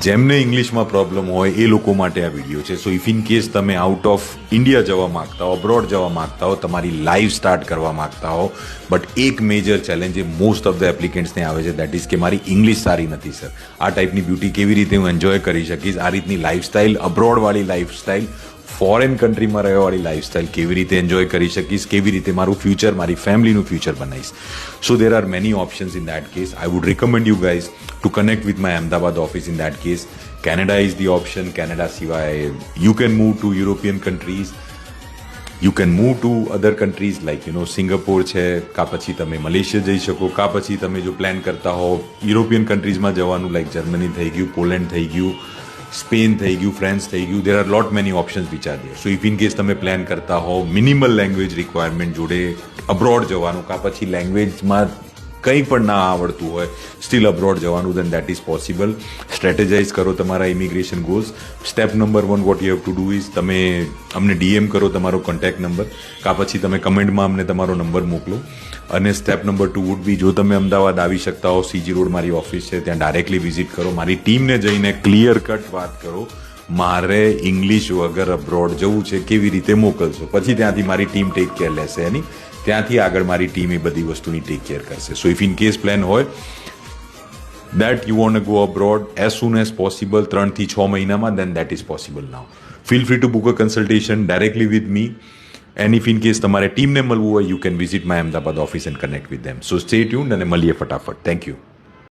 જેમને ઇંગ્લિશમાં પ્રોબ્લેમ હોય એ લોકો માટે આ વિડીયો છે. સો ઇફ ઇન કેસ તમે આઉટ ઓફ ઇન્ડિયા જવા માગતા હો, અબ્રોડ જવા માગતા હો, તમારી લાઈફ સ્ટાર્ટ કરવા માગતા હો, બટ એક મેજર ચેલેન્જ એ મોસ્ટ ઓફ ધ એપ્લિકેન્ટ્સને આવે છે, દેટ ઇઝ કે મારી ઇંગ્લિશ સારી નથી સર. આ ટાઈપની બ્યુટી કેવી રીતે હું એન્જોય કરી શકીશ, આ રીતની લાઈફસ્ટાઈલ, અબ્રોડવાળી લાઈફસ્ટાઈલ, ફોરેન કન્ટ્રીમાં રહેવાવાળી લાઈફસ્ટાઈલ કેવી રીતે એન્જોય કરી શકીશ, કેવી રીતે મારું ફ્યુચર, મારી ફેમિલીનું ફ્યુચર બનાવીશ. So there are many options in that case. I would recommend you guys to connect with my Ahmedabad office in that case. Canada is the option. Canada સિવાય you can move to European countries, you can move to other countries like Singapore છે, કા પછી તમે Malaysia જઈ શકો, કા પછી તમે જો પ્લાન કરતા હો યુરોપિયન કન્ટ્રીઝમાં જવાનું, લાઈક જર્મની થઈ ગયું, પોલેન્ડ થઈ ગયું, સ્પેન થઈ ગયું, ફ્રાન્સ થઈ ગયું. There are lot many options which are there. So if in case તમે પ્લાન કરતા હો મિનિમલ લેંગ્વેજ રિક્વાયરમેન્ટ જોડે અબ્રોડ જવાનું, કા પછી લેંગ્વેજમાં કંઈ પણ ના આવડતું હોય, સ્ટીલ અબ્રોડ જવાનું, દેન દેટ ઇઝ પોસિબલ. સ્ટ્રેટેજાઇઝ કરો તમારા immigration goals. Step number 1 what you have to do is તમે અમને ડીએમ કરો તમારો કોન્ટેક્ટ નંબર, કા પછી તમે કમેન્ટમાં અમને તમારો નંબર મોકલો. અને સ્ટેપ નંબર 2 વુડ બી, જો તમે અમદાવાદ આવી શકતા હો, સીજી રોડ મારી ઓફિસ છે, ત્યાં ડાયરેક્ટલી વિઝિટ કરો. મારી ટીમને જઈને ક્લિયર કટ વાત કરો, મારે ઇંગ્લિશ વગર અબ્રોડ જવું છે, કેવી રીતે મોકલશો. પછી ત્યાંથી મારી ટીમ ટેક કેર લેશે એની, ત્યાંથી આગળ મારી ટીમ એ બધી વસ્તુની ટેક કેર કરશે. સો ઇફ ઇન કેસ પ્લાન હોય that you want to go abroad as soon as possible, 3 થી 6 મહિનામાં, then that is possible now. Feel free to book a consultation directly with me. And if in case તમારે ટીમને મળવું હોય, you can visit my Ahmedabad office and connect with them. So stay tuned અને મળીએ ફટાફટ. Thank you.